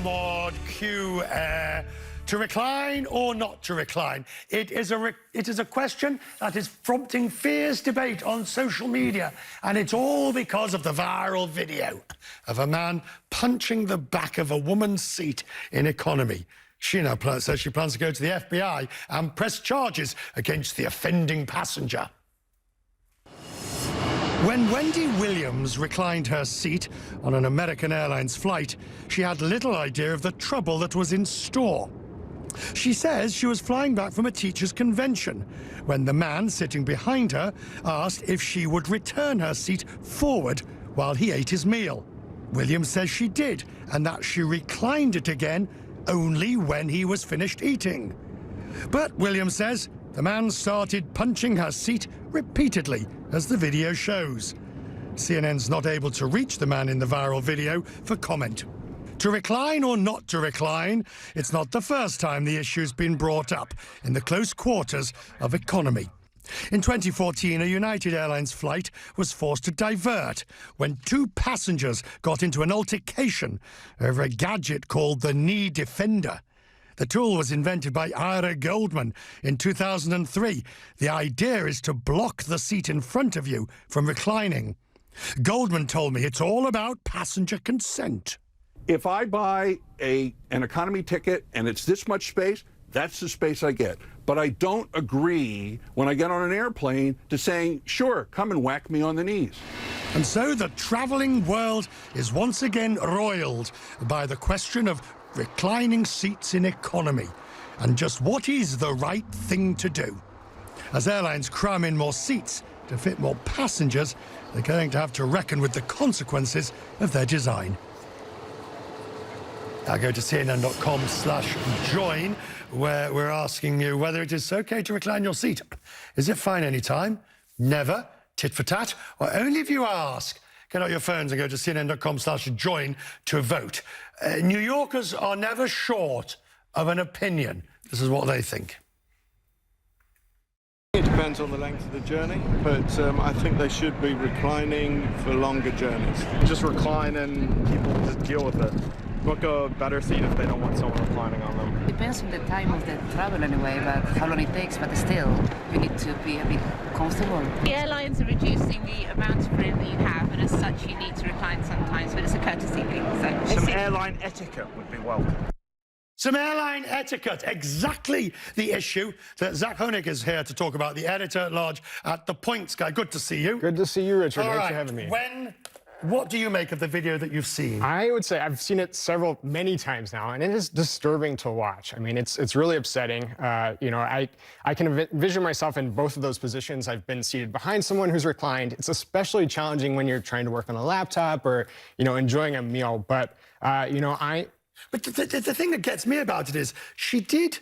Mod Q Air. To recline or not to recline? It is a question that is prompting fierce debate on social media, and it's all because of the viral video of a man punching the back of a woman's seat in economy. She now says she plans to go to the FBI and press charges against the offending passenger. When Wendy Williams reclined her seat on an American Airlines flight, she had little idea of the trouble that was in store. She says she was flying back from a teachers' convention when the man sitting behind her asked if she would return her seat forward while he ate his meal. Williams says she did, and that she reclined it again only when he was finished eating. But Williams says the man started punching her seat repeatedly, as the video shows. CNN's not able to reach the man in the viral video for comment. To recline or not to recline, it's not the first time the issue's been brought up in the close quarters of economy. In 2014, a United Airlines flight was forced to divert when two passengers got into an altercation over a gadget called the Knee Defender. The tool was invented by Ira Goldman in 2003. The idea is to block the seat in front of you from reclining. Goldman told me it's all about passenger consent. If I buy an economy ticket and it's this much space, that's the space I get. But I don't agree when I get on an airplane to saying, sure, come and whack me on the knees. And so the travelling world is once again roiled by the question of reclining seats in economy and just what is the right thing to do. As airlines cram in more seats to fit more passengers, they're going to have to reckon with the consequences of their design. Now go to cnn.com/join, where we're asking you whether it is okay to recline your seat. Is it fine any time? Never? Tit for tat? Or only if you ask? Get out your phones and go to cnn.com/join to vote. New Yorkers are never short of an opinion. This is what they think. It depends on the length of the journey, but I think they should be reclining for longer journeys. Just recline and people just deal with it. Book a better seat if they don't want someone reclining on them. Depends on the time of the travel anyway, but how long it takes, but still, you need to be a bit comfortable. The airlines are reducing the amount of room that you have, and as such you need to recline sometimes, but it's a courtesy thing. So some airline etiquette would be welcome. Some airline etiquette, exactly the issue that Zach Honig is here to talk about, the editor-at-large at The Points Guy. Good to see you. Good to see you, Richard. All Thanks for right. having me. What do you make of the video that you've seen? I would say I've seen it many times now, and it is disturbing to watch. I mean, it's really upsetting. You know, I can envision myself in both of those positions. I've been seated behind someone who's reclined. It's especially challenging when you're trying to work on a laptop or, you know, enjoying a meal. But, you know, But the thing that gets me about it is she did,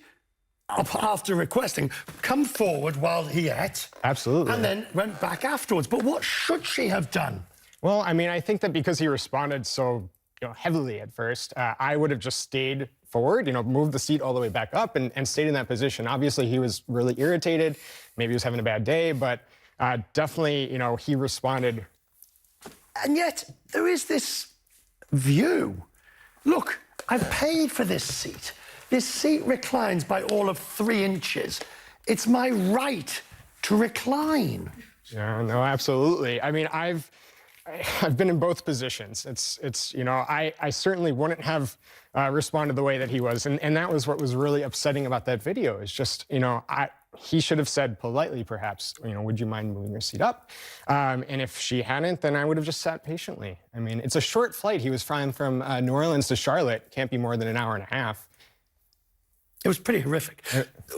after requesting, come forward while he ate. Absolutely. And then went back afterwards. But what should she have done? Well, I mean, I think that because he responded so heavily at first, I would have just stayed forward, you know, moved the seat all the way back up and stayed in that position. Obviously, he was really irritated. Maybe he was having a bad day, but definitely, you know, he responded. And yet, there is this view. Look, I've paid for this seat. This seat reclines by all of 3 inches. It's my right to recline. Yeah, no, absolutely. I mean, I've been in both positions. It's you know, I certainly wouldn't have responded the way that he was, and that was what was really upsetting about that video. Is just, you know, he should have said politely, perhaps, you know, would you mind moving your seat up? And if she hadn't, then I would have just sat patiently. I mean, it's a short flight. He was flying from New Orleans to Charlotte. Can't be more than an hour and a half. It was pretty horrific.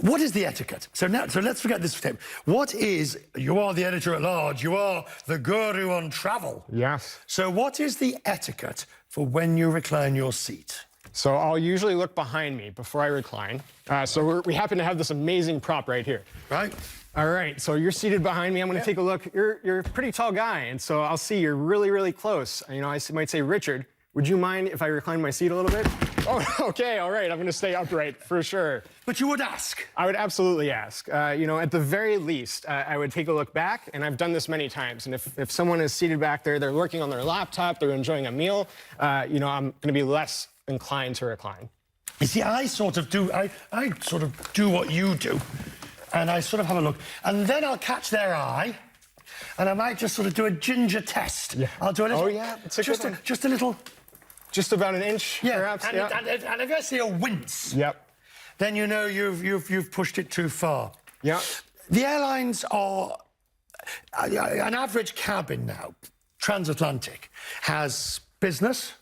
What is the etiquette? So let's forget this tape. What is, you are the editor-at-large, you are the guru on travel. Yes. So what is the etiquette for when you recline your seat? So I'll usually look behind me before I recline. So we happen to have this amazing prop right here. Right. All right, so you're seated behind me. I'm gonna take a look. You're a pretty tall guy, and so I'll see you're really, really close. You know, I might say, Richard, would you mind if I recline my seat a little bit? Oh, okay, all right, I'm gonna stay upright, for sure. But you would ask? I would absolutely ask. You know, at the very least, I would take a look back, and I've done this many times, and if someone is seated back there, they're working on their laptop, they're enjoying a meal, you know, I'm gonna be less inclined to recline. You see, I sort of do what you do, and I sort of have a look, and then I'll catch their eye, and I might just sort of do a ginger test. Yeah. I'll do a little. Oh yeah, it's a good one. Just a little. Just about an inch, perhaps. And, and if I see a wince, Yep. then you know you've pushed it too far. Yeah. The airlines are an average cabin now, transatlantic, has business,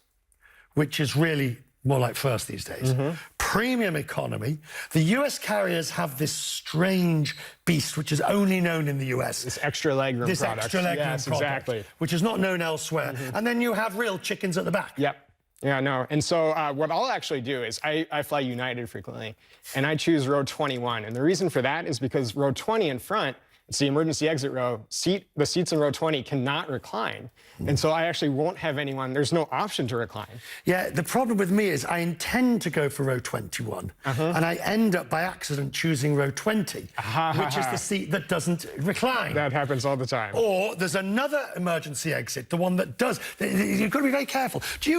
which is really more like first these days. Premium economy. The US carriers have this strange beast, which is only known in the US. This extra legroom This product. extra legroom yes, product, exactly. which is not known elsewhere. And then you have real chickens at the back. Yep. Yeah, no. And so what I'll actually do is I fly United frequently, and I choose row 21. And the reason for that is because row 20 in front, it's the emergency exit row, the seats in row 20 cannot recline. And so I actually won't have anyone, there's no option to recline. Yeah, the problem with me is I intend to go for row 21, and I end up by accident choosing row 20, which is the seat that doesn't recline. That happens all the time. Or there's another emergency exit, the one that does. You've got to be very careful. Do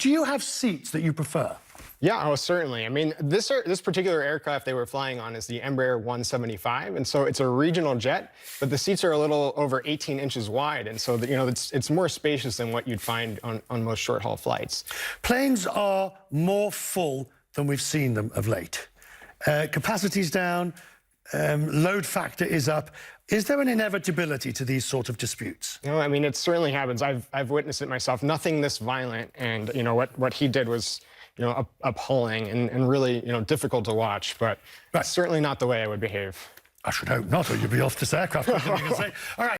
you have seats that you prefer? Yeah, oh, certainly. I mean, this particular aircraft they were flying on is the Embraer 175, and so it's a regional jet, but the seats are a little over 18 inches wide, and so it's more spacious than what you'd find on most short-haul flights. Planes are more full than we've seen them of late. Capacity's down, load factor is up. Is there an inevitability to these sort of disputes? You know, I mean, it certainly happens. I've witnessed it myself. Nothing this violent, and what he did was appalling and really difficult to watch, but certainly not the way I would behave. I should hope not, or you'd be off this aircraft. All right.